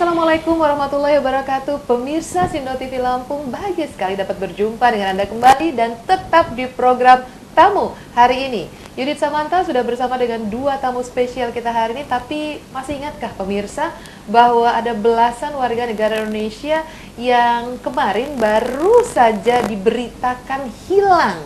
Assalamualaikum warahmatullahi wabarakatuh. Pemirsa Sindo TV Lampung, bahagia sekali dapat berjumpa dengan Anda kembali dan tetap di program Tamu hari ini. Yudit Samanta sudah bersama dengan dua tamu spesial kita hari ini, tapi masih ingatkah pemirsa bahwa ada belasan warga negara Indonesia yang kemarin baru saja diberitakan hilang.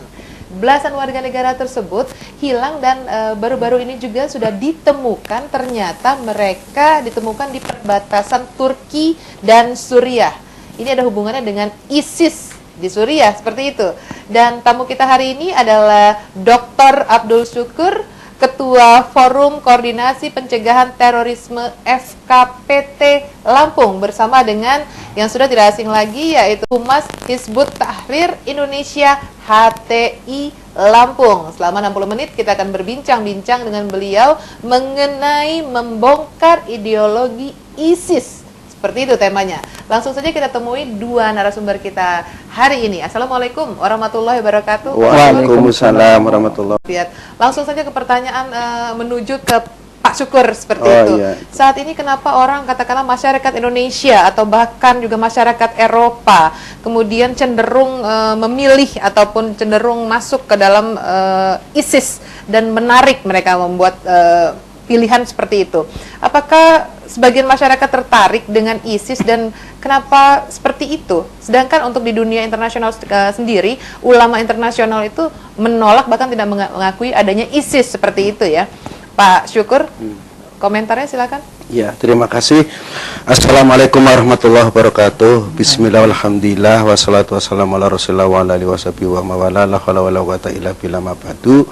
Belasan warga negara tersebut hilang dan baru-baru ini juga sudah ditemukan, ternyata mereka ditemukan di perbatasan Turki dan Suriah. Ini ada hubungannya dengan ISIS di Suriah, seperti itu. Dan tamu kita hari ini adalah Dr. Abdul Syukur, Ketua Forum Koordinasi Pencegahan Terorisme FKPT Lampung, bersama dengan yang sudah tidak asing lagi, yaitu Humas Hizbut Tahrir Indonesia HTI Lampung. Selama 60 menit kita akan berbincang-bincang dengan beliau mengenai membongkar ideologi ISIS. Seperti itu temanya. Langsung saja kita temui dua narasumber kita hari ini. Assalamualaikum warahmatullahi wabarakatuh. Waalaikumsalam warahmatullahi wabarakatuh. Langsung saja ke pertanyaan menuju ke Pak Syukur seperti itu. Iya. Saat ini kenapa orang, katakanlah masyarakat Indonesia atau bahkan juga masyarakat Eropa kemudian cenderung memilih ataupun cenderung masuk ke dalam ISIS dan menarik mereka membuat pilihan seperti itu? Apakah sebagian masyarakat tertarik dengan ISIS dan kenapa seperti itu? Sedangkan untuk di dunia internasional sendiri, ulama internasional itu menolak bahkan tidak mengakui adanya ISIS seperti itu ya. Pak Syukur, komentarnya silakan. Ya, terima kasih. Assalamualaikum warahmatullahi wabarakatuh. Bismillah, alhamdulillah, wassalatu wassalamu ala rasulillah wa ala alihi washabihi wa mawala, la haula wala quwata illa billah, ma ba'du.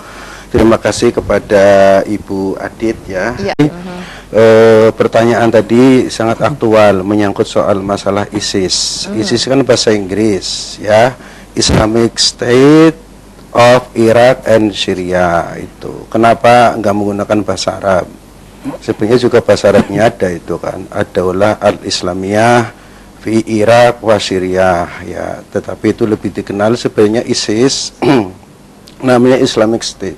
Terima kasih kepada Ibu Adit ya. Pertanyaan tadi sangat aktual menyangkut soal masalah ISIS. ISIS kan bahasa Inggris ya, Islamic State of Iraq and Syria itu. Kenapa nggak menggunakan bahasa Arab? Sebenarnya juga bahasa Arabnya ada itu kan. Ad-Daulah Al-Islamiyah fi Iraq wa Syria ya. Tetapi itu lebih dikenal sebenarnya ISIS namanya Islamic State.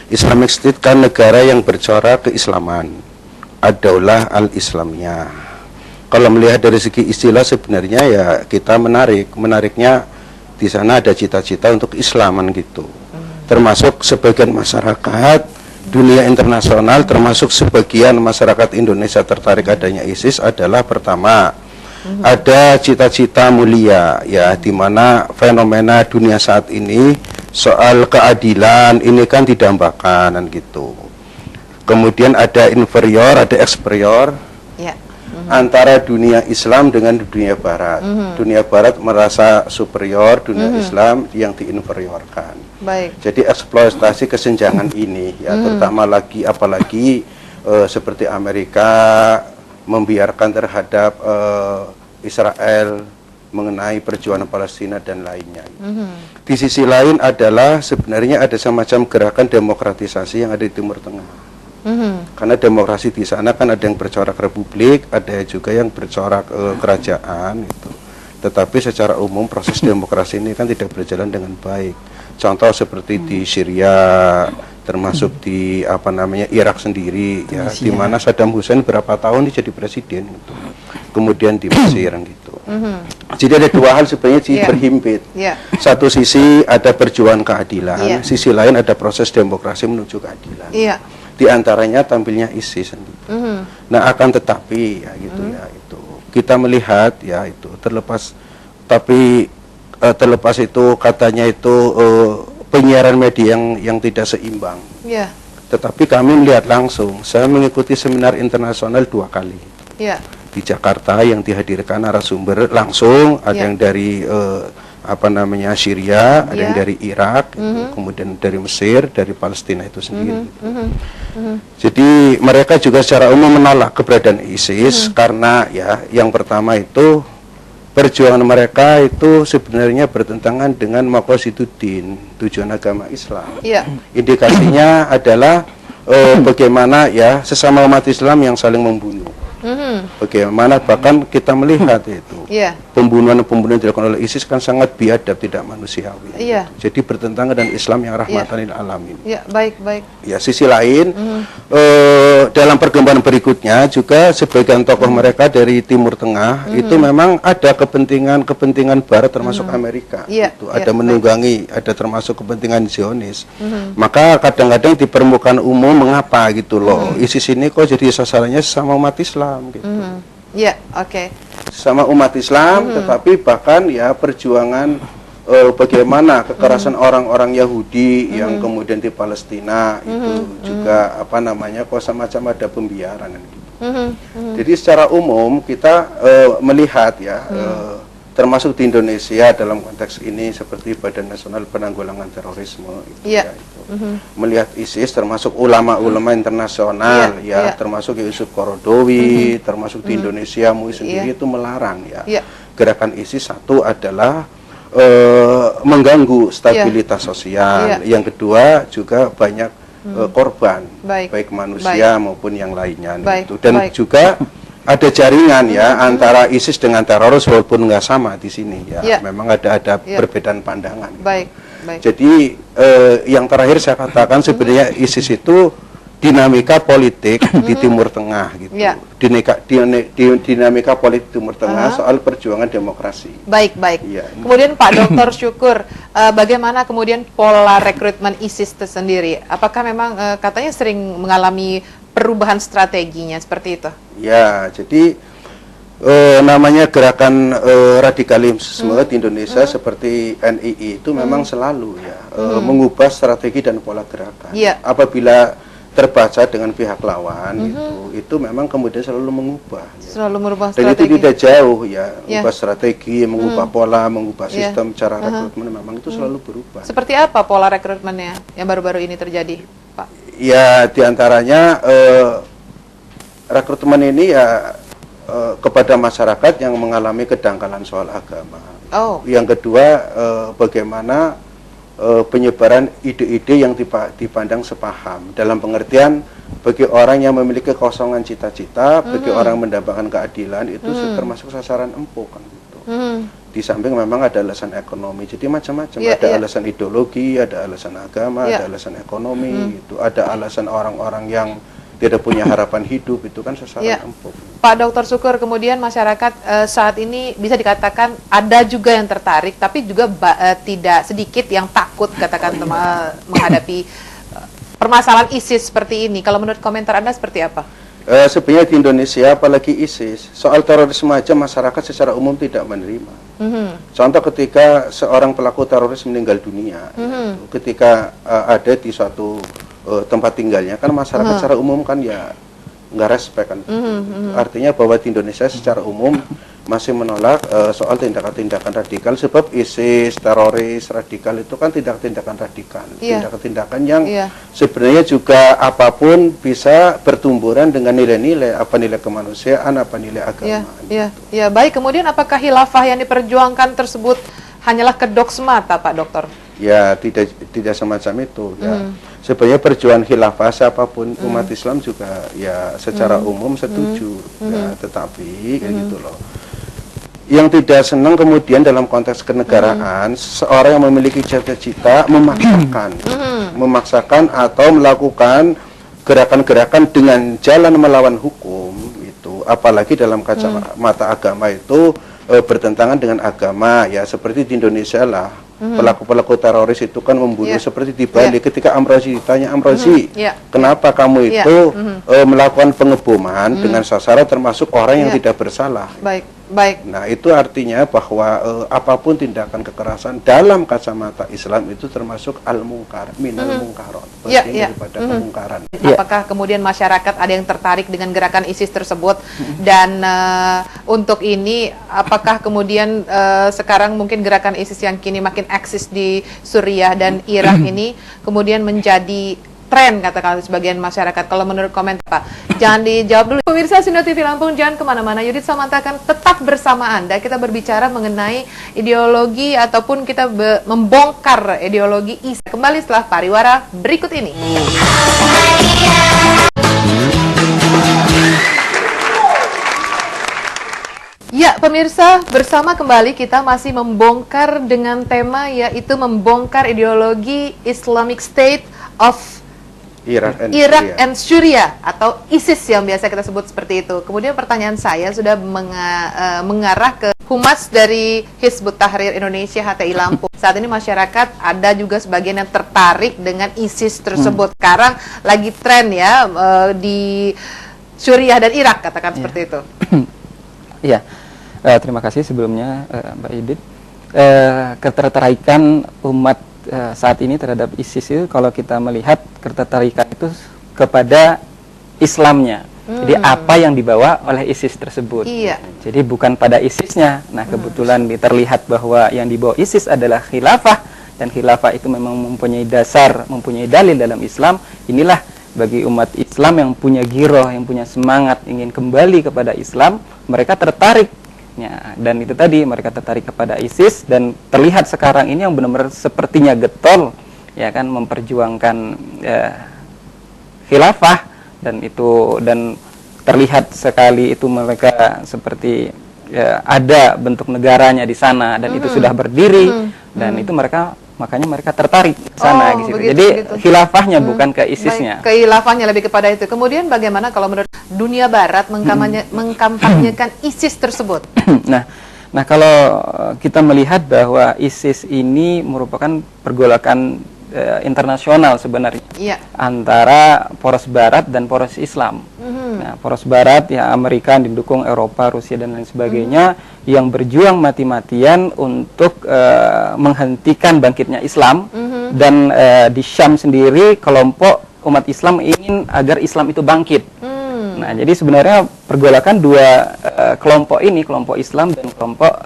Islamic State kan negara yang bercorak keislaman. Ad-Daulah Al-Islamiyah. Kalau melihat dari segi istilah sebenarnya ya kita menariknya di sana ada cita-cita untuk Islaman gitu. Termasuk sebagian masyarakat dunia internasional, termasuk sebagian masyarakat Indonesia tertarik adanya ISIS adalah pertama ada cita-cita mulia ya, di mana fenomena dunia saat ini soal keadilan ini kan didambakan gitu. Kemudian ada inferior, ada superior ya. Antara dunia Islam dengan dunia Barat. Dunia Barat merasa superior, dunia Islam yang diinferiorkan. Baik. Jadi eksploitasi kesenjangan ini ya, terutama apalagi seperti Amerika membiarkan terhadap Israel mengenai perjuangan Palestina dan lainnya. Di sisi lain adalah sebenarnya ada semacam gerakan demokratisasi yang ada di Timur Tengah. Karena demokrasi di sana kan ada yang bercorak republik, ada juga yang bercorak kerajaan gitu. Tetapi secara umum proses demokrasi ini kan tidak berjalan dengan baik. Contoh seperti di Syria, termasuk di Irak sendiri ya, di mana Saddam Hussein berapa tahun dia jadi presiden gitu. Kemudian di Mesir gitu. Jadi ada dua hal sebenarnya berhimpit. Satu sisi ada perjuangan keadilan, sisi lain ada proses demokrasi menuju keadilan. Di antaranya tampilnya ISIS. Nah, akan tetapi ya gitu ya, itu kita melihat ya itu terlepas itu katanya itu penyiaran media yang tidak seimbang. Tetapi kami melihat langsung. Saya mengikuti seminar internasional 2 kali. Di Jakarta yang dihadirkan narasumber langsung, ada yang dari Syria, ada yang dari Irak, kemudian dari Mesir, dari Palestina itu sendiri. Jadi mereka juga secara umum menolak keberadaan ISIS karena ya yang pertama itu perjuangan mereka itu sebenarnya bertentangan dengan maqasiduddin, tujuan agama Islam. Indikasinya adalah bagaimana ya sesama umat Islam yang saling membunuh. Bagaimana bahkan kita melihat itu Iya. Pembunuhan-pembunuhan yang dilakukan oleh ISIS kan sangat biadab, tidak manusiawi. Iya. Jadi bertentangan dengan Islam yang rahmatan lil alamin. Iya, baik. Ya, sisi lain dalam perkembangan berikutnya juga sebagian tokoh mereka dari Timur Tengah itu memang ada kepentingan Barat termasuk Amerika. Iya, Itu ada menunggangi, ada termasuk kepentingan Zionis. Maka kadang-kadang di permukaan umum mengapa gitu loh, ISIS ini kok jadi sasarannya sama umat Islam gitu. Iya, oke. Sama umat Islam, tetapi bahkan ya perjuangan bagaimana kekerasan orang-orang Yahudi yang kemudian di Palestina itu juga apa namanya kok semacam ada pembiaran gitu. Jadi secara umum kita melihat ya termasuk di Indonesia dalam konteks ini seperti Badan Nasional Penanggulangan Terorisme itu, ya, itu. Melihat ISIS termasuk ulama-ulama internasional termasuk Yusuf Qaradawi termasuk di Indonesia MUI sendiri itu melarang ya gerakan ISIS. Satu adalah mengganggu stabilitas sosial, yang kedua juga banyak korban baik manusia maupun yang lainnya itu. Dan juga ada jaringan ya antara ISIS dengan teroris walaupun nggak sama di sini ya. Memang ada perbedaan pandangan. Baik. Jadi yang terakhir saya katakan sebenarnya ISIS itu dinamika politik di Timur Tengah gitu. Dinamika politik Timur Tengah soal perjuangan demokrasi. Baik. Kemudian Pak Dr. Syukur, bagaimana kemudian pola rekrutmen ISIS itu sendiri? Apakah memang katanya sering mengalami perubahan strateginya seperti itu? Ya, jadi namanya gerakan radikalisme di Indonesia seperti NII itu memang selalu ya mengubah strategi dan pola gerakan. Apabila terbaca dengan pihak lawan itu memang kemudian selalu mengubah. Selalu merubah dan strategi. itu tidak jauh ya, mengubah strategi, mengubah pola, mengubah sistem cara rekrutmen memang itu selalu berubah. Seperti apa pola rekrutmennya yang baru-baru ini terjadi, Pak? Ya, diantaranya rekrutmen ini ya kepada masyarakat yang mengalami kedangkalan soal agama. Yang kedua, bagaimana penyebaran ide-ide yang dipandang sepaham dalam pengertian bagi orang yang memiliki kekosongan cita-cita, bagi orang yang mendapatkan keadilan itu termasuk sasaran empuk kan gitu. Di samping memang ada alasan ekonomi, jadi macam-macam, ada alasan ideologi, ada alasan agama, ada alasan ekonomi, itu ada alasan orang-orang yang tidak punya harapan hidup, itu kan sasaran empuk. Pak Dr. Syukur, kemudian masyarakat saat ini bisa dikatakan ada juga yang tertarik, tapi juga tidak sedikit yang takut katakan menghadapi permasalahan ISIS seperti ini. Kalau menurut komentar Anda seperti apa? Sebenarnya di Indonesia, apalagi ISIS, soal terorisme aja masyarakat secara umum tidak menerima. Contoh ketika seorang pelaku teroris meninggal dunia, ketika ada di suatu tempat tinggalnya, kan masyarakat secara umum kan ya nggak respect kan. Artinya bahwa di Indonesia secara umum masih menolak soal tindakan-tindakan radikal, sebab ISIS, teroris, radikal itu kan tindakan-tindakan radikal, tindakan-tindakan yang sebenarnya juga apapun bisa bertumburan dengan nilai-nilai, apa nilai kemanusiaan, apa nilai agama. Ya, baik. Kemudian apakah khilafah yang diperjuangkan tersebut hanyalah kedok semata, Pak Dokter? Ya, tidak semacam itu ya. Sebenarnya perjuangan khilafah siapapun umat Islam juga ya secara umum setuju ya, tetapi kayak gitu loh. Yang tidak senang kemudian dalam konteks kenegaraan seorang yang memiliki cita-cita memaksakan atau melakukan gerakan-gerakan dengan jalan melawan hukum itu, apalagi dalam kacamata agama itu bertentangan dengan agama ya, seperti di Indonesia lah. Pelaku-pelaku teroris itu kan membunuh seperti di Bali. Ketika Amrozi ditanya, Amrozi, kenapa kamu itu melakukan pengeboman dengan sasaran termasuk orang yang tidak bersalah? Baik. Nah, itu artinya bahwa apapun tindakan kekerasan dalam kacamata Islam itu termasuk al-mungkar, minal mungkaron, bagian daripada kemungkaran. Apakah kemudian masyarakat ada yang tertarik dengan gerakan ISIS tersebut? Dan untuk ini, apakah kemudian sekarang mungkin gerakan ISIS yang kini makin eksis di Suriah dan Irak ini kemudian menjadi tren katakan sebagian masyarakat? Kalau menurut komentar Pak, jangan dijawab dulu. Pemirsa Sindo TV Lampung, jangan kemana-mana. Yudit Samanta akan tetap bersama Anda. Kita berbicara mengenai ideologi ataupun kita membongkar ideologi ISIS. Kembali setelah pariwara berikut ini. Ya, pemirsa, bersama kembali kita masih membongkar dengan tema yaitu membongkar ideologi Islamic State of Iraq and Syria atau ISIS yang biasa kita sebut seperti itu. Kemudian pertanyaan saya sudah mengarah ke Humas dari Hizbut Tahrir Indonesia HTI Lampung. Saat ini masyarakat ada juga sebagian yang tertarik dengan ISIS tersebut. Sekarang lagi tren ya di Suriah dan Irak, katakan seperti itu. Iya, terima kasih sebelumnya Mbak Idit. Ketertarikan umat saat ini terhadap ISIS itu, kalau kita melihat ketertarikan itu kepada Islamnya. Jadi apa yang dibawa oleh ISIS tersebut. Iya. Jadi bukan pada ISISnya. Nah, kebetulan terlihat bahwa yang dibawa ISIS adalah khilafah, dan khilafah itu memang mempunyai dasar, mempunyai dalil dalam Islam. Inilah bagi umat Islam yang punya giroh, yang punya semangat ingin kembali kepada Islam, mereka tertarik. Ya, dan itu tadi, mereka tertarik kepada ISIS, dan terlihat sekarang ini yang benar-benar sepertinya getol, ya kan, memperjuangkan khilafah, dan terlihat sekali itu mereka seperti ada bentuk negaranya di sana, dan itu sudah berdiri, dan itu makanya mereka tertarik ke sana gitu. Jadi khilafahnya bukan ke ISISnya. Ke khilafahnya lebih kepada itu. Kemudian bagaimana kalau menurut dunia barat mengkampanyekan ISIS tersebut? Nah, kalau kita melihat bahwa ISIS ini merupakan pergolakan internasional sebenarnya, antara poros barat dan poros Islam. Nah, poros barat ya Amerika didukung Eropa, Rusia dan lain sebagainya, yang berjuang mati-matian untuk menghentikan bangkitnya Islam. Dan di Syam sendiri kelompok umat Islam ingin agar Islam itu bangkit. Nah, jadi sebenarnya pergolakan dua kelompok ini, kelompok Islam dan kelompok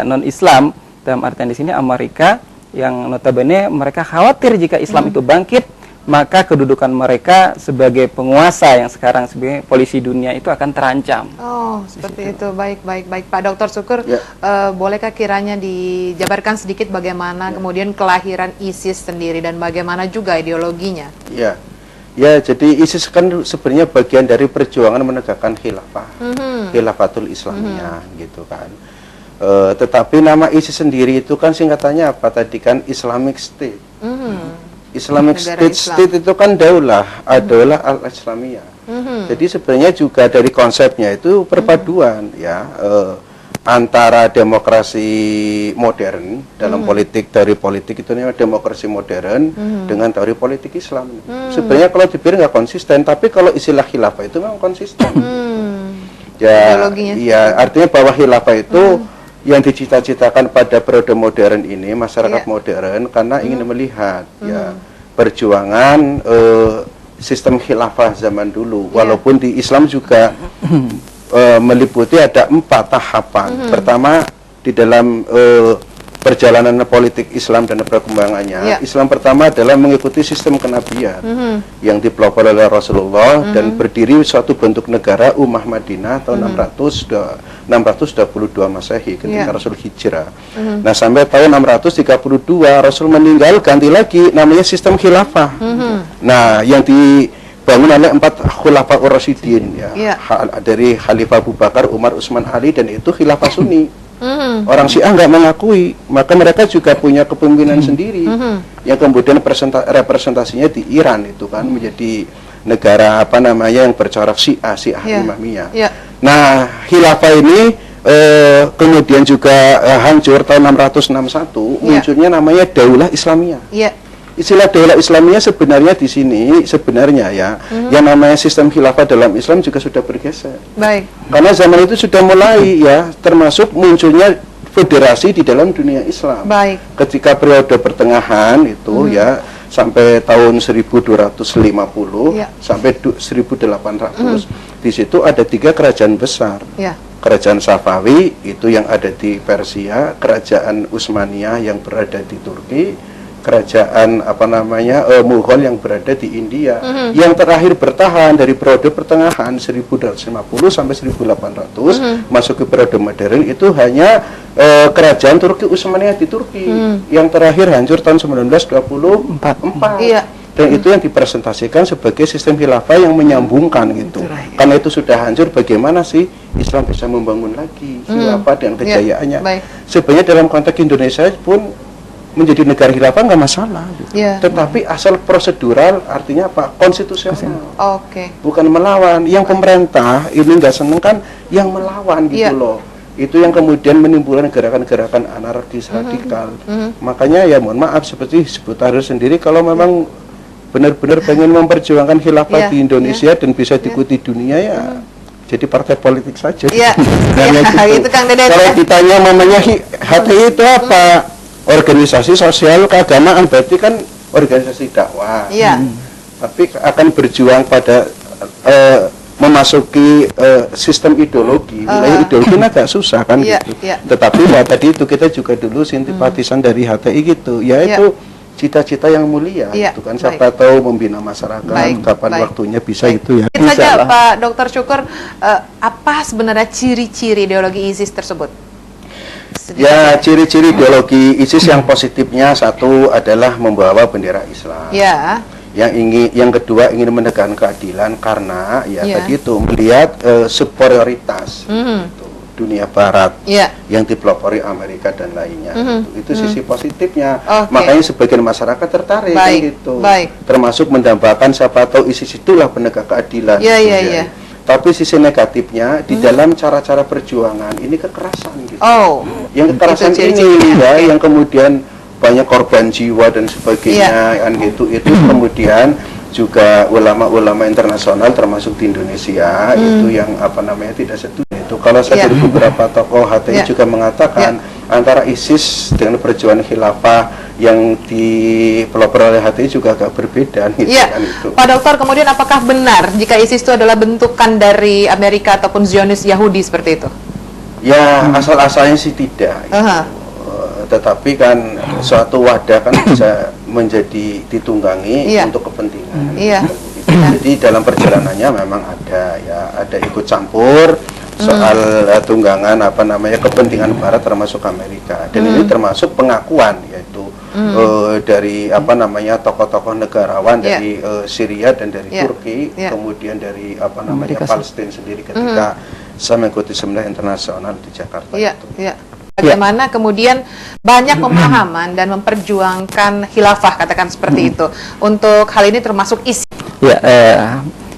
non-Islam, dalam artian di sini Amerika, yang notabene mereka khawatir jika Islam itu bangkit, maka kedudukan mereka sebagai penguasa yang sekarang sebagai polisi dunia itu akan terancam. Oh, seperti itu. Baik. Pak Dr. Syukur, bolehkah kiranya dijabarkan sedikit bagaimana kemudian kelahiran ISIS sendiri dan bagaimana juga ideologinya? Ya, jadi ISIS kan sebenarnya bagian dari perjuangan menegakkan khilafah, khilafatul Islamiyah, gitu kan. Tetapi nama ISIS sendiri itu kan singkatannya apa tadi kan, Islamic State. Islamic State itu kan daulah al-Islamiyah. Jadi sebenarnya juga dari konsepnya itu perpaduan ya antara demokrasi modern dalam politik, teori politik itu namanya demokrasi modern dengan teori politik Islam. Sebenarnya kalau dipikir nggak konsisten, tapi kalau istilah khilafah itu memang konsisten. Ya, artinya bahwa khilafah itu yang dicita-citakan pada periode modern ini, masyarakat modern, karena ingin melihat ya perjuangan sistem khilafah zaman dulu. Walaupun di Islam juga meliputi ada 4 tahapan. Pertama, di dalam perjalanan politik Islam dan perkembangannya, Islam pertama adalah mengikuti sistem kenabian yang dipelopori oleh Rasulullah dan berdiri suatu bentuk negara Ummah Madinah tahun 622 Masehi ketika Rasul hijrah. Nah, sampai tahun 632 Rasul meninggal, ganti lagi namanya sistem khilafah. Nah, yang dibangun oleh 4 khulafa ur-rasyidin ya. Dari Khalifah Abu Bakar, Umar, Utsman, Ali, dan itu khilafah Sunni. Orang Syiah nggak mengakui, maka mereka juga punya kepemimpinan sendiri yang kemudian representasinya di Iran itu kan menjadi negara apa namanya yang bercorak Syiah Imamiyah. Nah, khilafah ini kemudian juga hancur tahun 661, munculnya namanya Daulah Islamiyah. Istilah Daulah Islamiyah sebenarnya di sini sebenarnya ya, yang namanya sistem khilafah dalam Islam juga sudah bergeser. Karena zaman itu sudah mulai ya, termasuk munculnya federasi di dalam dunia Islam. Ketika periode pertengahan itu ya sampai tahun 1250 sampai 1800, di situ ada 3 kerajaan besar. Kerajaan Safawi itu yang ada di Persia, kerajaan Utsmaniyah yang berada di Turki, kerajaan apa namanya Mughal yang berada di India. Yang terakhir bertahan dari periode pertengahan 1250 sampai 1800 masuk ke periode modern itu hanya kerajaan Turki Utsmaniyah di Turki yang terakhir hancur tahun 1924. Dan itu yang dipresentasikan sebagai sistem khilafah yang menyambungkan gitu. Karena itu sudah hancur, bagaimana sih Islam bisa membangun lagi khilafah dengan kejayaannya. Sebenarnya dalam konteks Indonesia pun menjadi negara khilafah nggak masalah gitu. Tetapi asal prosedural, artinya apa? Konstitusional. Bukan melawan. Yang pemerintah ini nggak seneng kan yang melawan gitu loh. Itu yang kemudian menimbulkan gerakan-gerakan anarkis radikal. Makanya ya mohon maaf, seperti Hizbut Tahrir sendiri, kalau memang benar-benar pengen memperjuangkan khilafah di Indonesia dan bisa diikuti dunia, ya jadi partai politik saja. Itu Kang Deden. Kalau ditanya namanya HTI itu apa? Organisasi sosial keagamaan, berarti kan organisasi dakwah. Tapi akan berjuang pada memasuki sistem ideologi. Wilayah ideologi kan agak susah kan gitu. Tetapi ya tadi itu kita juga dulu simpatisan dari HTI gitu, yaitu cita-cita yang mulia itu kan. Siapa tahu membina masyarakat, kapan waktunya bisa itu ya. Saja Pak Dr. Syukur, apa sebenarnya ciri-ciri ideologi ISIS tersebut? Ya, ciri-ciri ideologi ISIS yang positifnya, satu adalah membawa bendera Islam. Yang kedua ingin menegakkan keadilan, karena tadi itu melihat superioritas dunia barat yang dipelopori Amerika dan lainnya. Itu sisi positifnya. Makanya sebagian masyarakat tertarik gitu. Termasuk mendambakan siapa tahu ISIS itulah penegak keadilan. Tapi sisi negatifnya di dalam cara-cara perjuangan ini kekerasan gitu. Yang kekerasan ini yang kemudian banyak korban jiwa dan sebagainya kan gitu. Itu kemudian juga ulama-ulama internasional termasuk di Indonesia itu yang tidak setuju itu. Kalau saya dari beberapa tokoh HTI juga mengatakan antara ISIS dengan perjuangan khilafah yang dipelopori oleh HTI juga agak berbeda gitu kan itu. Pak Dokter, kemudian apakah benar jika ISIS itu adalah bentukan dari Amerika ataupun Zionis Yahudi seperti itu? Ya, asal-asalnya sih tidak. Tetapi kan suatu wadah kan bisa menjadi ditunggangi untuk kepentingan. Jadi dalam perjalanannya memang ada ikut campur soal tunggangan kepentingan Barat termasuk Amerika. Dan ini termasuk pengakuan yaitu dari tokoh-tokoh negarawan dari Syria dan dari Turki, kemudian dari Palestina sendiri ketika saya mengikuti seminar internasional di Jakarta itu. Bagaimana kemudian banyak pemahaman dan memperjuangkan khilafah, katakan seperti itu. Untuk hal ini termasuk ISIS.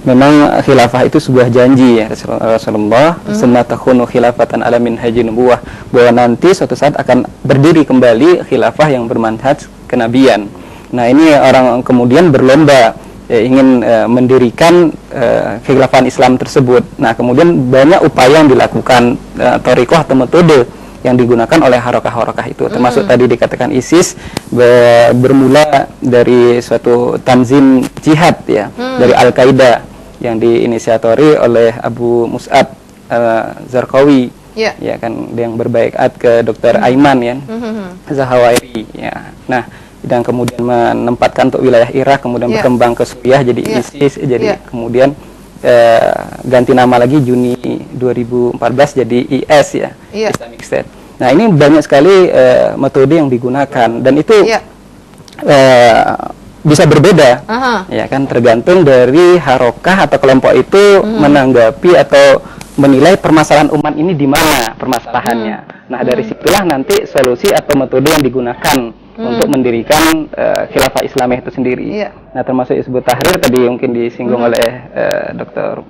Memang khilafah itu sebuah janji ya Rasulullah, sunnatahunu khilafatan ala minhajin nubuwah, bahwa nanti suatu saat akan berdiri kembali khilafah yang bermanhaj kenabian. Nah, ini orang kemudian berlomba ingin mendirikan khilafah Islam tersebut. Nah, kemudian banyak upaya yang dilakukan, thariqah atau metode yang digunakan oleh harokah-harokah itu, termasuk tadi dikatakan ISIS bermula dari suatu tanzim jihad dari Al-Qaeda yang diinisiatori oleh Abu Mus'ab Zarqawi, kan, yang berbaikat ke Dr. Aiman Zahawairi. Nah, dan kemudian menempatkan untuk wilayah Irak, kemudian berkembang ke Suriah jadi ISIS, jadi kemudian ganti nama lagi Juni 2014 jadi IS Islamic State. Nah, ini banyak sekali metode yang digunakan, dan itu bisa berbeda, ya kan, tergantung dari harokah atau kelompok itu menanggapi atau menilai permasalahan umat ini di mana permasalahannya. Nah, dari situlah nanti solusi atau metode yang digunakan untuk mendirikan khilafah Islamiyah itu sendiri. Nah, termasuk Hizbut Tahrir tadi mungkin disinggung oleh Dr.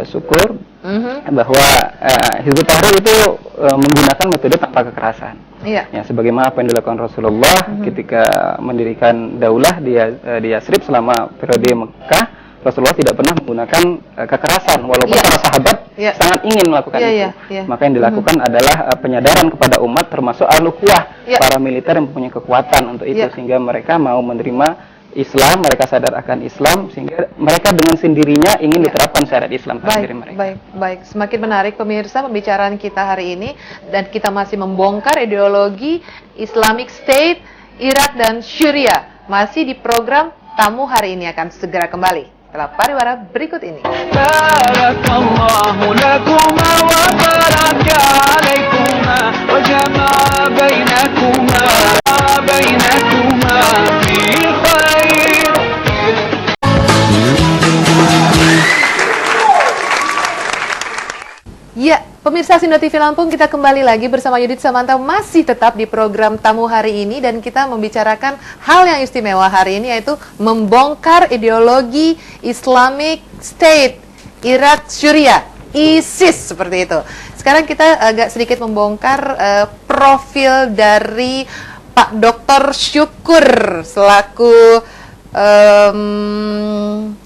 Syukur, bahwa Hizbut Tahrir itu menggunakan metode tanpa kekerasan. Ya, sebagaimana apa yang dilakukan Rasulullah ketika mendirikan daulah di Yasrib selama periode Mekah. Rasulullah tidak pernah menggunakan kekerasan, walaupun para sahabat sangat ingin melakukan itu. Maka yang dilakukan adalah penyadaran kepada umat, termasuk al-quwah, para militer yang mempunyai kekuatan untuk itu, sehingga mereka mau menerima Islam, mereka sadar akan Islam, sehingga mereka dengan sendirinya ingin diterapkan syariat Islam pada diri mereka. Baik. Semakin menarik pemirsa pembicaraan kita hari ini, dan kita masih membongkar ideologi Islamic State, Irak dan Syria. Masih di program Tamu hari ini akan segera kembali setelah pariwara berikut ini. Barakallahu lakuma wa baraka alaikuma wa jama'a bainakuma fi khair Ya, pemirsa Sindo TV Lampung, kita kembali lagi bersama Yudit Samanta, masih tetap di program tamu hari ini, dan kita membicarakan hal yang istimewa hari ini, yaitu membongkar ideologi Islamic State Irak Syria, ISIS, seperti itu. Sekarang kita agak sedikit membongkar profil dari Pak Dr. Syukur selaku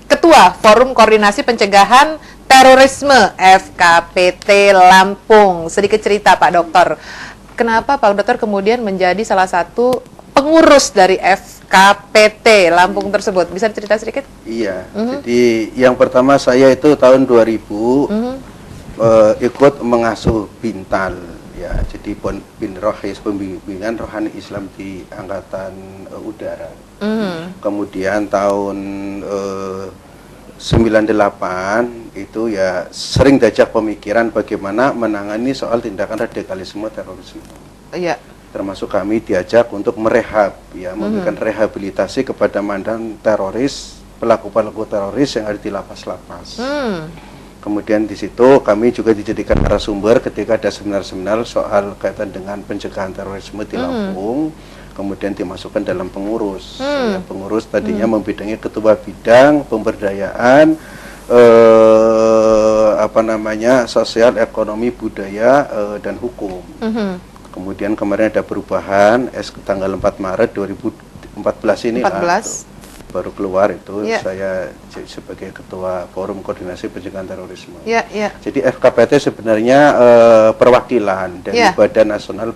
Ketua Forum Koordinasi Pencegahan Terorisme FKPT Lampung. Sedikit cerita Pak Dokter, kenapa Pak Dokter kemudian menjadi salah satu pengurus dari FKPT Lampung tersebut? Bisa cerita sedikit? Iya, jadi yang pertama saya itu tahun 2000 ikut mengasuh Bintal, ya, jadi Bin Rohis, pembimbingan rohani Islam di Angkatan Udara. Kemudian tahun 98 itu ya sering diajak pemikiran bagaimana menangani soal tindakan radikalisme terorisme. Iya. Termasuk kami diajak untuk merehab, ya, memberikan rehabilitasi kepada mantan teroris, pelaku-pelaku teroris yang ada di lapas-lapas. Kemudian di situ kami juga dijadikan narasumber ketika ada seminar-seminar soal kaitan dengan pencegahan terorisme di Lampung. Kemudian dimasukkan dalam pengurus. Pengurus tadinya membidangi ketua bidang pemberdayaan sosial, ekonomi, budaya dan hukum. Kemudian kemarin ada perubahan tanggal 4 Maret 2014 ini baru keluar itu, saya sebagai ketua Forum Koordinasi Pencegahan Terorisme. Jadi FKPT sebenarnya perwakilan dari Badan Nasional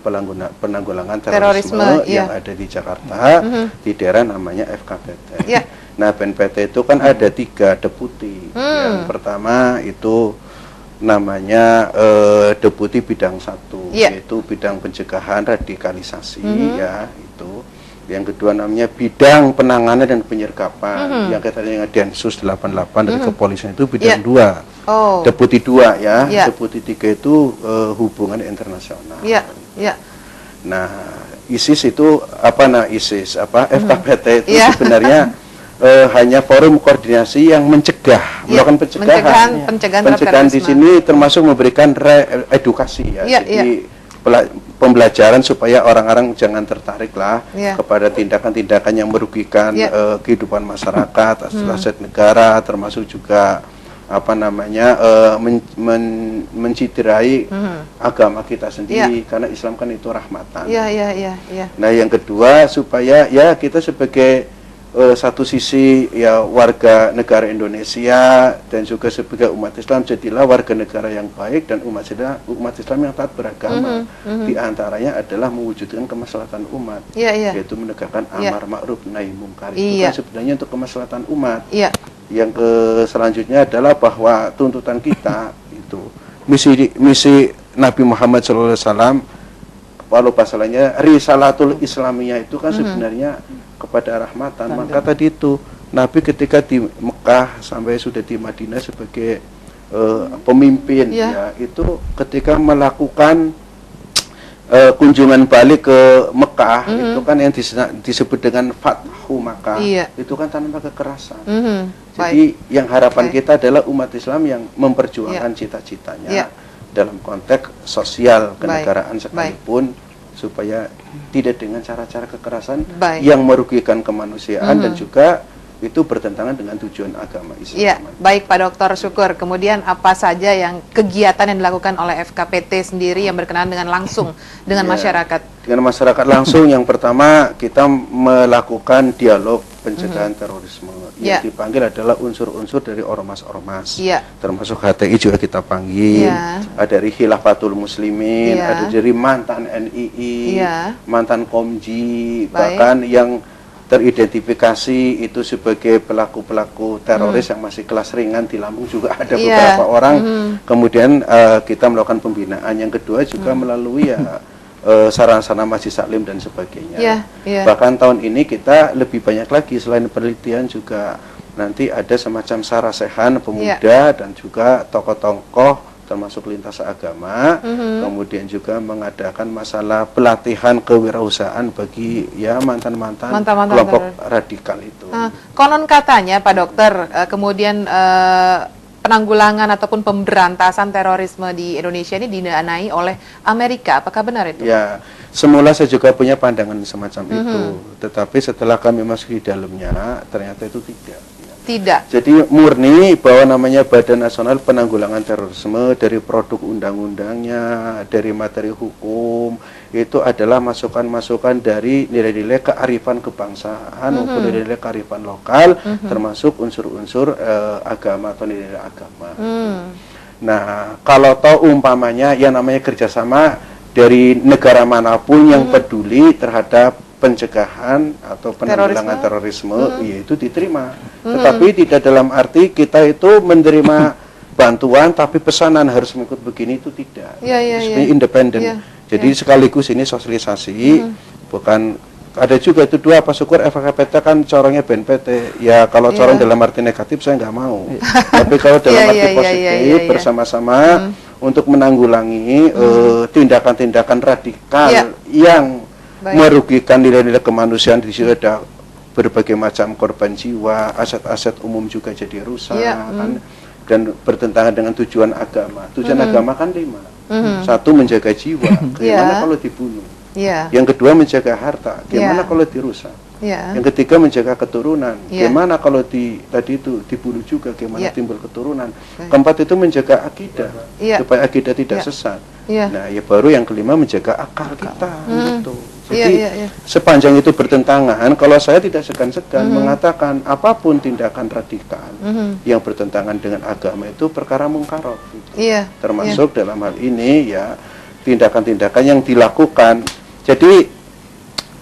Penanggulangan Terorisme yang ada di Jakarta, di daerah namanya FKPT. Nah, BNPT itu kan ada 3 deputi. Yang pertama itu namanya deputi bidang 1, yaitu bidang pencegahan radikalisasi, ya, itu. Yang kedua namanya bidang penanganan dan penyergapan, yang katanya Densus 88 dari kepolisian itu bidang 2. Deputi 2, ya. Deputi 3 itu hubungan internasional. Nah, ISIS itu FKPT itu sebenarnya hanya forum koordinasi yang melakukan pencegahan di sini, termasuk memberikan edukasi, ya. Jadi pembelajaran supaya orang-orang jangan tertarik lah kepada tindakan-tindakan yang merugikan kehidupan masyarakat, aset negara, termasuk juga menciderai agama kita sendiri, karena Islam kan itu rahmatan. Nah, yang kedua supaya ya kita sebagai satu sisi ya warga negara Indonesia dan juga sebagai umat Islam, jadilah warga negara yang baik dan umat Islam yang taat beragama. Di antaranya adalah mewujudkan kemaslahatan umat, yaitu menegakkan amar ma'ruf nahi mungkar. Itu kan sebenarnya untuk kemaslahatan umat. Yang selanjutnya adalah bahwa tuntutan kita itu misi Nabi Muhammad SAW, walau pasalnya risalatul Islamiyah itu kan sebenarnya kepada rahmatan. Maka tadi itu Nabi ketika di Mekah sampai sudah di Madinah sebagai pemimpin, ya, itu ketika melakukan kunjungan balik ke Mekah, itu kan yang disebut dengan Fathu Makkah, itu kan tanpa kekerasan. Jadi yang harapan kita adalah umat Islam yang memperjuangkan cita-citanya dalam konteks sosial kenegaraan sekalipun, supaya tidak dengan cara-cara kekerasan yang merugikan kemanusiaan dan juga itu bertentangan dengan tujuan agama Islam. Baik Pak Dr. Syukur, kemudian apa saja yang kegiatan yang dilakukan oleh FKPT sendiri yang berkenaan dengan langsung dengan masyarakat? Dengan masyarakat langsung, yang pertama kita melakukan dialog pencegahan terorisme. Yang dipanggil adalah unsur-unsur dari ormas-ormas, termasuk HTI juga kita panggil, ada dari Khilafatul Muslimin, ada dari mantan NII, mantan Komji, bahkan yang teridentifikasi itu sebagai pelaku-pelaku teroris yang masih kelas ringan di Lampung juga ada beberapa orang. Kemudian kita melakukan pembinaan. Yang kedua juga melalui sarana-sarana masjid taklim dan sebagainya. Bahkan tahun ini kita lebih banyak lagi, selain penelitian juga nanti ada semacam sarasehan pemuda dan juga tokoh-tokoh termasuk lintas agama, kemudian juga mengadakan masalah pelatihan kewirausahaan bagi mantan-mantan kelompok radikal itu. Konon katanya Pak Dokter, kemudian penanggulangan ataupun pemberantasan terorisme di Indonesia ini didanai oleh Amerika. Apakah benar itu? Ya, semula saya juga punya pandangan semacam itu, tetapi setelah kami masuk di dalamnya, ternyata itu tidak. Tidak. Jadi murni bahwa namanya Badan Nasional Penanggulangan Terorisme, dari produk undang-undangnya, dari materi hukum, itu adalah masukan-masukan dari nilai-nilai kearifan kebangsaan maupun nilai-nilai kearifan lokal, termasuk unsur-unsur agama atau nilai agama. Nah, kalau tahu umpamanya yang namanya kerjasama dari negara manapun yang peduli terhadap pencegahan atau penanggulangan terorisme, yaitu diterima. Tetapi tidak dalam arti kita itu menerima bantuan tapi pesanan harus mengikut begini, itu tidak. Sebenarnya independen. Jadi sekaligus ini sosialisasi, bukan ada juga itu dua apa syukur FKPT kan corongnya BNPT. Ya kalau corong dalam arti negatif saya nggak mau. Tapi kalau dalam arti positif bersama-sama untuk menanggulangi tindakan-tindakan radikal yang merugikan nilai-nilai kemanusiaan. Di situ ada berbagai macam korban jiwa, aset-aset umum juga jadi rusak, kan? Dan bertentangan dengan tujuan agama. Tujuan agama kan 5. Satu, menjaga jiwa. Bagaimana kalau dibunuh? Yang kedua, menjaga harta. Gimana kalau dirusak? Yang ketiga, menjaga keturunan. Gimana kalau tadi itu dibunuh juga? Gimana timbul keturunan? Keempat itu menjaga akidah, supaya akidah tidak sesat. Nah, ya baru yang kelima menjaga akal kita. Gitu. Jadi sepanjang itu bertentangan, kalau saya tidak segan-segan mengatakan apapun tindakan radikal yang bertentangan dengan agama itu perkara mungkarot. Gitu. Termasuk dalam hal ini ya tindakan-tindakan yang dilakukan. Jadi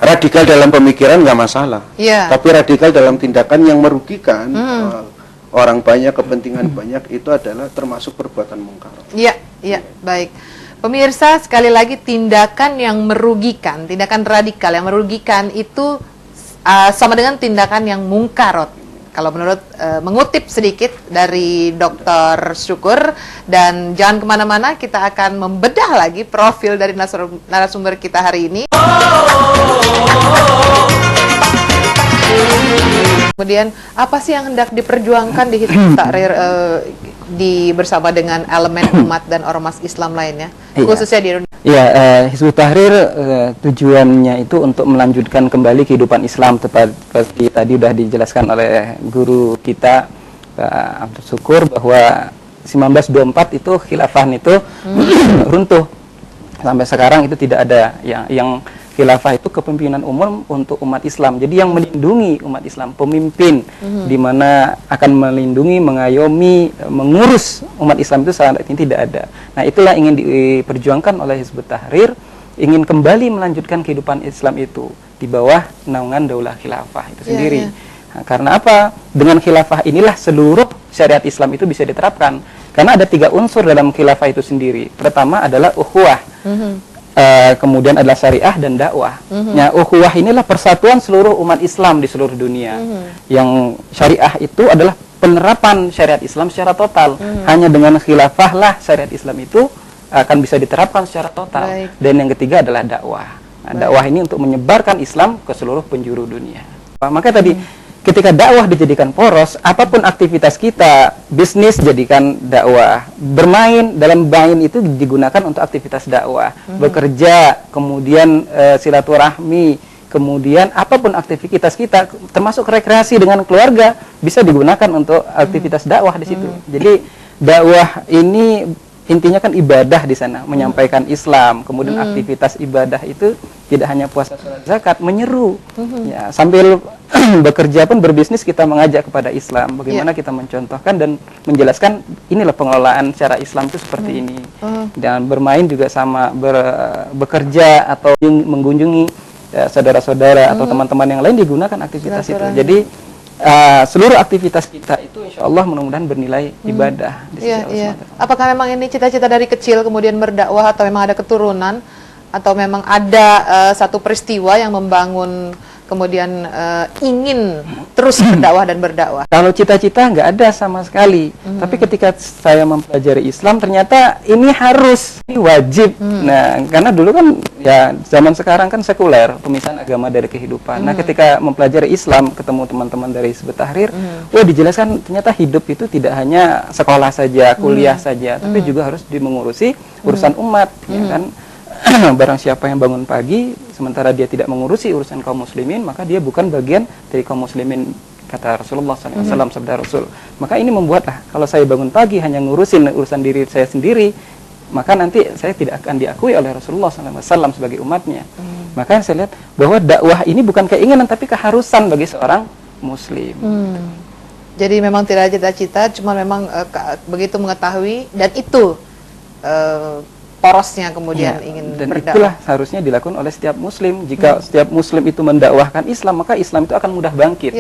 radikal dalam pemikiran nggak masalah, tapi radikal dalam tindakan yang merugikan orang banyak, kepentingan banyak, itu adalah termasuk perbuatan mungkarot. Baik. Pemirsa, sekali lagi tindakan yang merugikan, tindakan radikal yang merugikan itu sama dengan tindakan yang mungkarot. Kalau menurut mengutip sedikit dari Dr. Syukur, dan jangan kemana-mana, kita akan membedah lagi profil dari narasumber kita hari ini. Kemudian apa sih yang hendak diperjuangkan di Hizbut Tahrir bersama dengan elemen umat dan ormas Islam lainnya, khususnya di Indonesia? Hizbut Tahrir tujuannya itu untuk melanjutkan kembali kehidupan Islam, seperti tadi sudah dijelaskan oleh guru kita Pak Abdul Syukur, bahwa 1924 itu khilafah itu runtuh. Sampai sekarang itu tidak ada yang khilafah itu kepemimpinan umum untuk umat Islam. Jadi yang melindungi umat Islam, pemimpin di mana akan melindungi, mengayomi, mengurus umat Islam itu saat ini tidak ada. Nah, itulah ingin diperjuangkan oleh Hizbut Tahrir, ingin kembali melanjutkan kehidupan Islam itu di bawah naungan daulah khilafah itu sendiri. Nah, karena apa? Dengan khilafah inilah seluruh syariat Islam itu bisa diterapkan. Karena ada 3 unsur dalam khilafah itu sendiri. Pertama adalah ukhuwah. Kemudian adalah syariah dan dakwah. Nah, ukhuwah inilah persatuan seluruh umat Islam di seluruh dunia. Yang syariah itu adalah penerapan syariat Islam secara total. Hanya dengan khilafah lah syariat Islam itu akan bisa diterapkan secara total. Dan yang ketiga adalah dakwah. Nah, dakwah ini untuk menyebarkan Islam ke seluruh penjuru dunia. Maka tadi ketika dakwah dijadikan poros, apapun aktivitas kita, bisnis jadikan dakwah, bermain, dalam main itu digunakan untuk aktivitas dakwah, bekerja, kemudian silaturahmi, kemudian apapun aktivitas kita, termasuk rekreasi dengan keluarga, bisa digunakan untuk aktivitas dakwah di situ. Jadi dakwah ini intinya kan ibadah di sana, menyampaikan Islam, kemudian aktivitas ibadah itu tidak hanya puasa, sholat, zakat, menyeru, ya, sambil bekerja pun berbisnis kita mengajak kepada Islam, bagaimana kita mencontohkan dan menjelaskan inilah pengelolaan secara Islam itu seperti ini, dan bermain juga sama, bekerja atau mengunjungi saudara-saudara atau teman-teman yang lain digunakan aktivitas itu. Jadi seluruh aktivitas kita itu insya Allah mudah-mudahan bernilai ibadah di sisi Allah SWT. Apakah memang ini cita-cita dari kecil kemudian berdakwah, atau memang ada keturunan, atau memang ada satu peristiwa yang membangun kemudian ingin terus berdakwah dan berdakwah? Kalau cita-cita nggak ada sama sekali. Tapi ketika saya mempelajari Islam, ternyata ini harus, ini wajib. Nah, karena dulu kan ya zaman sekarang kan sekuler, pemisahan agama dari kehidupan. Nah, ketika mempelajari Islam, ketemu teman-teman dari Hizbut Tahrir, wah dijelaskan ternyata hidup itu tidak hanya sekolah saja, kuliah saja, tapi juga harus mengurusi urusan umat, ya kan? Barang siapa yang bangun pagi sementara dia tidak mengurusi urusan kaum muslimin, maka dia bukan bagian dari kaum muslimin, kata Rasulullah SAW, sabda Rasul. Maka ini membuatlah kalau saya bangun pagi hanya ngurusin urusan diri saya sendiri, maka nanti saya tidak akan diakui oleh Rasulullah SAW sebagai umatnya. Maka saya lihat bahwa dakwah ini bukan keinginan tapi keharusan bagi seorang muslim. Jadi memang tidak ada cita-cita, cuma memang begitu mengetahui dan itu porosnya kemudian ingin dan berdakwah. itulah seharusnya dilakukan oleh setiap muslim. Jika setiap muslim itu mendakwahkan Islam, maka Islam itu akan mudah bangkit.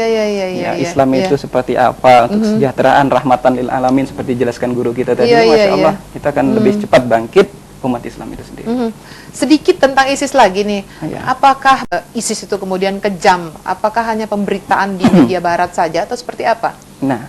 Islam itu seperti apa, untuk kesejahteraan, rahmatan lil alamin, seperti dijelaskan guru kita tadi. Masya Allah, kita akan lebih cepat bangkit umat Islam itu sendiri. Sedikit tentang ISIS lagi nih. Apakah ISIS itu kemudian kejam? Apakah hanya pemberitaan di media barat saja atau seperti apa? Nah,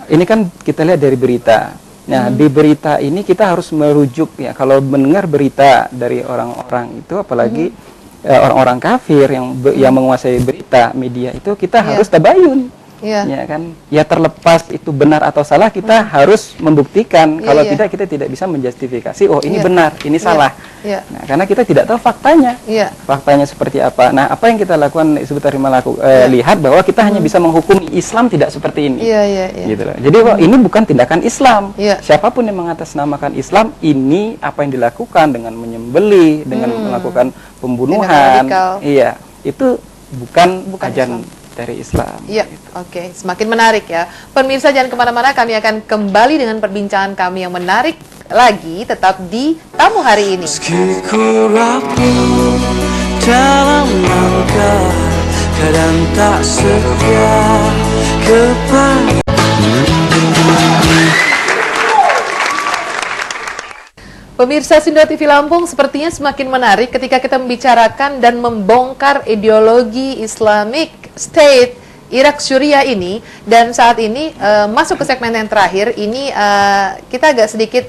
ini kan kita lihat dari berita. Nah, di berita ini kita harus merujuk ya, kalau mendengar berita dari orang-orang itu, apalagi orang-orang kafir yang menguasai berita media itu, kita harus tabayun. Ya kan, ya terlepas itu benar atau salah, kita harus membuktikan. Kalau tidak, kita tidak bisa menjustifikasi, oh ini benar, ini salah. Nah, karena kita tidak tahu faktanya. Faktanya seperti apa. Nah, apa yang kita lakukan sebentar lihat bahwa kita hanya bisa menghukumi Islam tidak seperti ini. Gitu loh. Jadi ini bukan tindakan Islam. Siapapun yang mengatasnamakan Islam, ini apa yang dilakukan dengan menyembelih, dengan melakukan pembunuhan. Itu bukan ajaran dari Islam. Oke, semakin menarik ya. Pemirsa jangan kemana-mana, kami akan kembali dengan perbincangan kami yang menarik lagi, tetap di Tamu Hari Ini. Meski ku rapuh dalam langkah, kadang tak setia kepada. Pemirsa Sindo TV Lampung, sepertinya semakin menarik ketika kita membicarakan dan membongkar ideologi Islamic State Irak Syria ini. Dan saat ini masuk ke segmen yang terakhir ini, kita agak sedikit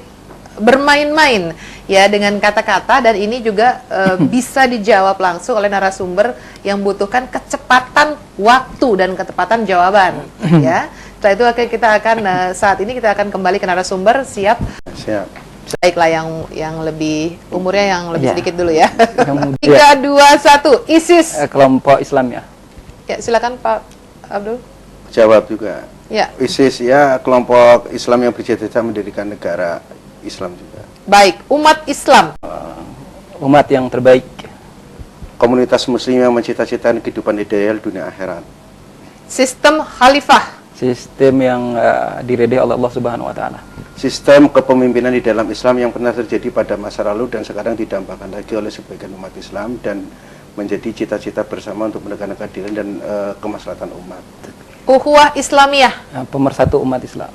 bermain-main ya dengan kata-kata, dan ini juga bisa dijawab langsung oleh narasumber yang membutuhkan kecepatan waktu dan kecepatan jawaban. Ya, setelah itu kita akan saat ini kita akan kembali ke narasumber. Siap? Baiklah, yang lebih umurnya yang lebih sedikit dulu ya. 3, 2, 1, ISIS. Kelompok Islam ya. Ya, silakan Pak Abdul. Jawab juga. Ya. ISIS ya kelompok Islam yang bercita-cita mendirikan negara Islam juga. Baik, umat Islam. Umat yang terbaik. Komunitas muslim yang mencita-citakan kehidupan ideal dunia akhirat. Sistem khalifah. Sistem yang diridhai oleh Allah Subhanahu wa taala. Sistem kepemimpinan di dalam Islam yang pernah terjadi pada masa lalu dan sekarang didambakan lagi oleh sebagian umat Islam dan menjadi cita-cita bersama untuk menegakkan keadilan dan kemaslahatan umat. Ukhuwah Islamiyah. Pemersatu umat Islam.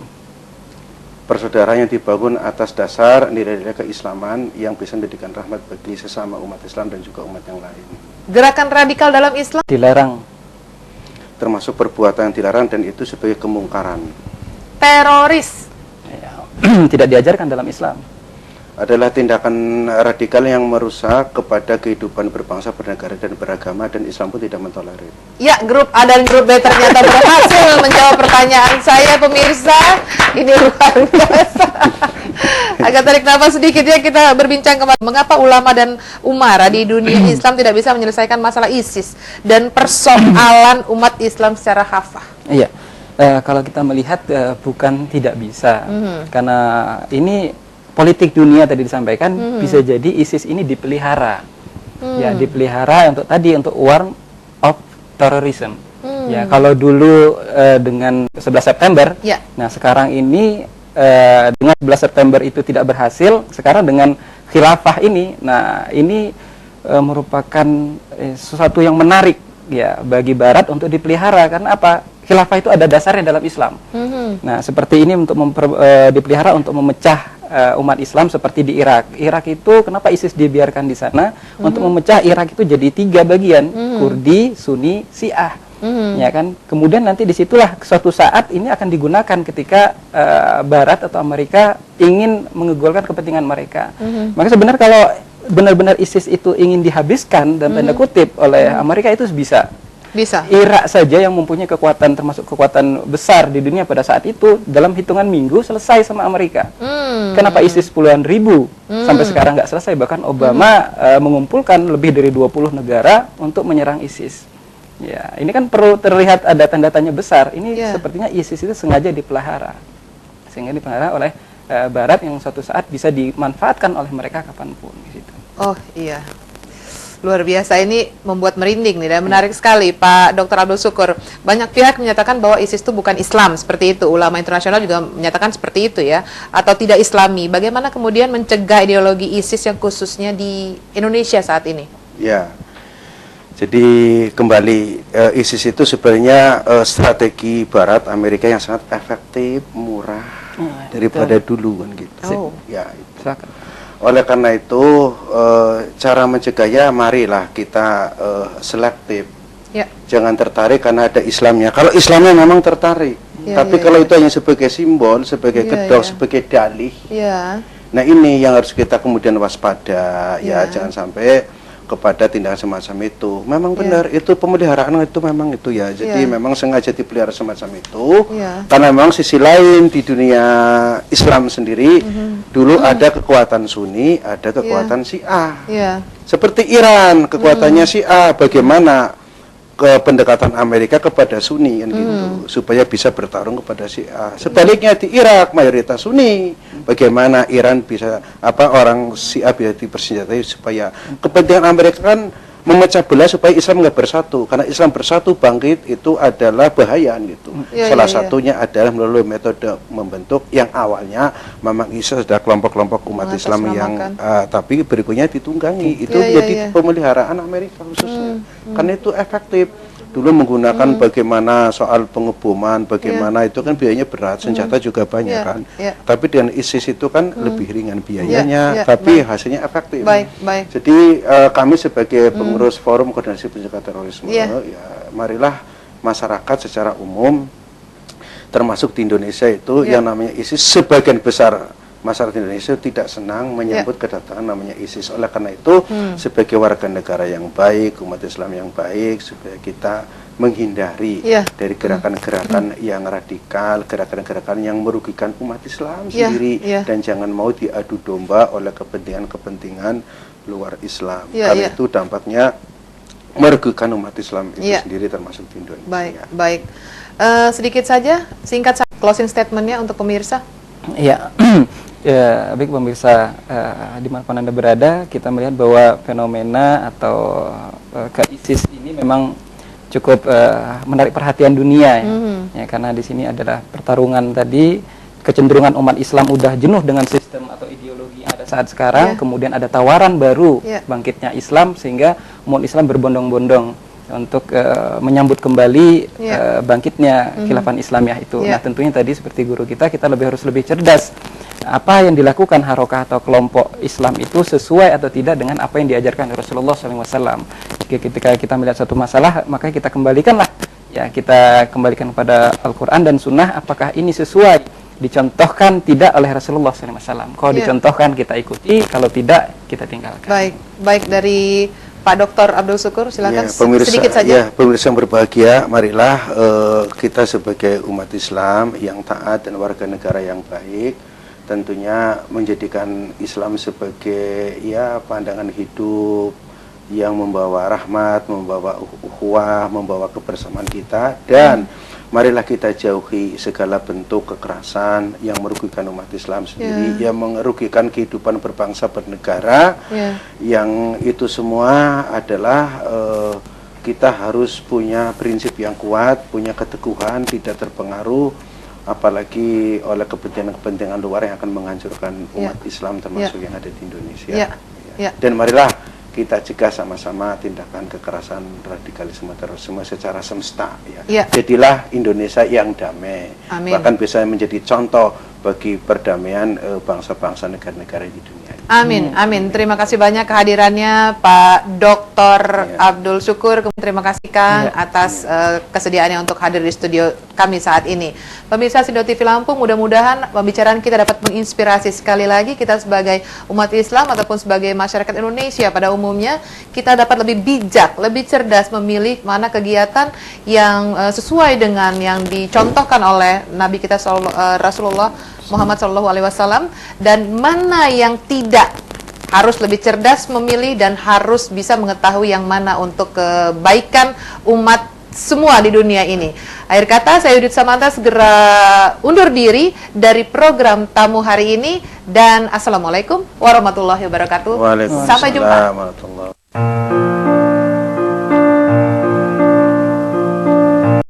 Persaudaraan yang dibangun atas dasar nilai-nilai keislaman yang bisa menjadikan rahmat bagi sesama umat Islam dan juga umat yang lain. Gerakan radikal dalam Islam. Dilarang. Termasuk perbuatan yang dilarang dan itu sebagai kemungkaran. Teroris. Tidak diajarkan dalam Islam. Adalah tindakan radikal yang merusak kepada kehidupan berbangsa, bernegara dan beragama, dan Islam pun tidak mentolerir. Ya, grup A dan grup B ternyata berhasil menjawab pertanyaan saya, pemirsa. Ini luar biasa. Agak tarik nafas sedikit ya, kita berbincang kembali. Mengapa ulama dan umara di dunia Islam tidak bisa menyelesaikan masalah ISIS dan persoalan umat Islam secara khafah? Iya. Kalau kita melihat bukan tidak bisa, karena ini politik dunia tadi disampaikan, bisa jadi ISIS ini dipelihara, ya dipelihara untuk war of terrorism. Ya kalau dulu dengan 11 September, nah sekarang ini dengan 11 September itu tidak berhasil, sekarang dengan khilafah ini, nah ini merupakan sesuatu yang menarik ya bagi Barat untuk dipelihara. Karena apa? Khilafah itu ada dasarnya dalam Islam. Nah, seperti ini untuk dipelihara untuk memecah umat Islam seperti di Irak. Irak itu kenapa ISIS dibiarkan di sana? Untuk memecah Irak itu jadi 3 bagian, Kurdi, Sunni, Syiah. Ya kan, kemudian nanti disitulah suatu saat ini akan digunakan ketika Barat atau Amerika ingin menggolkan kepentingan mereka. Maka sebenarnya kalau benar-benar ISIS itu ingin dihabiskan dan tanda kutip oleh Amerika itu bisa. Irak saja yang mempunyai kekuatan, termasuk kekuatan besar di dunia pada saat itu, dalam hitungan minggu selesai sama Amerika. Kenapa ISIS puluhan ribu sampai sekarang nggak selesai? Bahkan Obama mengumpulkan lebih dari 20 negara untuk menyerang ISIS. Ya, ini kan perlu terlihat ada tanda tanya besar. Ini sepertinya ISIS itu sengaja dipelihara, sehingga dipelihara oleh Barat yang suatu saat bisa dimanfaatkan oleh mereka kapanpun. Gitu. Oh iya, luar biasa, ini membuat merinding nih dan menarik sekali Pak Dr. Abdul Syukur. Banyak pihak menyatakan bahwa ISIS itu bukan Islam, seperti itu. Ulama internasional juga menyatakan seperti itu ya, atau tidak Islami. Bagaimana kemudian mencegah ideologi ISIS yang khususnya di Indonesia saat ini? Ya. Jadi kembali ISIS itu sebenarnya strategi Barat Amerika yang sangat efektif, murah daripada dulu kan gitu. Ya, itu. Oleh karena itu cara mencegahnya marilah kita selektif. Jangan tertarik karena ada Islamnya. Kalau Islamnya memang tertarik, tapi kalau itu hanya sebagai simbol, sebagai kedok, sebagai dalih. Nah ini yang harus kita kemudian waspada ya, jangan sampai kepada tindakan semacam itu. Memang benar itu pemeliharaan itu memang itu ya. Jadi memang sengaja dipelihara semacam itu karena memang sisi lain di dunia Islam sendiri dulu ada kekuatan Sunni, ada kekuatan Syiah. Seperti Iran, kekuatannya Syiah, bagaimana pendekatan Amerika kepada Sunni kan gitu, supaya bisa bertarung kepada Syiah. Sebaliknya di Irak mayoritas Sunni, bagaimana Iran bisa orang Syiah bisa dipersenjatai supaya kepentingan Amerika kan memecah belah supaya Islam nggak bersatu, karena Islam bersatu bangkit itu adalah bahaya gitu. Salah satunya adalah melalui metode membentuk yang awalnya memang ISIS ada kelompok-kelompok umat Islam yang tapi berikutnya ditunggangi. Itu jadi pemeliharaan Amerika khususnya, karena itu efektif. Dulu menggunakan bagaimana soal pengeboman, bagaimana itu kan biayanya berat, senjata juga banyak kan. Tapi dengan ISIS itu kan lebih ringan biayanya, tapi hasilnya efektif. Jadi kami sebagai pengurus Forum Koordinasi Pencegah Terorisme, ya marilah masyarakat secara umum, termasuk di Indonesia itu yang namanya ISIS, sebagian besar masyarakat Indonesia tidak senang menyambut kedatangan namanya ISIS. Oleh karena itu, sebagai warga negara yang baik, umat Islam yang baik, supaya kita menghindari dari gerakan-gerakan yang radikal, gerakan-gerakan yang merugikan umat Islam sendiri, dan jangan mau diadu domba oleh kepentingan-kepentingan luar Islam. Karena itu dampaknya merugikan umat Islam itu sendiri, termasuk di Indonesia. Baik. Sedikit saja, singkat closing statementnya untuk pemirsa. Ya, baik pemirsa, dimanapun Anda berada, kita melihat bahwa fenomena atau ISIS ini memang cukup menarik perhatian dunia ya, karena di sini adalah pertarungan tadi, kecenderungan umat Islam udah jenuh dengan sistem atau ideologi yang ada saat sekarang, kemudian ada tawaran baru bangkitnya Islam, sehingga umat Islam berbondong-bondong untuk menyambut kembali bangkitnya khilafah Islamiyah itu. Nah tentunya tadi seperti guru kita harus lebih cerdas. Apa yang dilakukan harokah atau kelompok Islam itu sesuai atau tidak dengan apa yang diajarkan Rasulullah SAW. Ketika kita melihat satu masalah, maka kita kembalikanlah. Ya, kita kembalikan kepada Al-Quran dan Sunnah, apakah ini sesuai dicontohkan tidak oleh Rasulullah SAW. Kalau dicontohkan kita ikuti, kalau tidak kita tinggalkan. Baik dari Pak Dr. Abdul Syukur, silakan pemirsa, sedikit saja. Ya, pemirsa yang berbahagia, marilah kita sebagai umat Islam yang taat dan warga negara yang baik, tentunya menjadikan Islam sebagai pandangan hidup yang membawa rahmat, membawa ukhuwah, membawa kebersamaan kita, dan marilah kita jauhi segala bentuk kekerasan yang merugikan umat Islam sendiri, yang merugikan kehidupan berbangsa bernegara, yang itu semua adalah kita harus punya prinsip yang kuat, punya keteguhan, tidak terpengaruh apalagi oleh kepentingan-kepentingan luar yang akan menghancurkan umat Islam termasuk yang ada di Indonesia. Dan marilah kita cegah sama-sama tindakan kekerasan, radikalisme, terorisme secara semesta. Jadilah Indonesia yang damai. Bahkan bisa menjadi contoh bagi perdamaian bangsa-bangsa negara-negara di dunia. Amin, amin. Terima kasih banyak kehadirannya Pak Dr. Abdul Syukur. Terima kasih Kang atas kesediaannya untuk hadir di studio kami saat ini. Pemirsa Sindo TV Lampung, mudah-mudahan pembicaraan kita dapat menginspirasi. Sekali lagi kita sebagai umat Islam ataupun sebagai masyarakat Indonesia pada umumnya, kita dapat lebih bijak, lebih cerdas memilih mana kegiatan yang sesuai dengan yang dicontohkan oleh Nabi kita Rasulullah Muhammad SAW, dan mana yang tidak. Harus lebih cerdas memilih dan harus bisa mengetahui yang mana untuk kebaikan umat semua di dunia ini. Akhir kata, saya Yudit Samanta segera undur diri dari program tamu hari ini, dan Assalamualaikum warahmatullahi wabarakatuh. Sampai jumpa.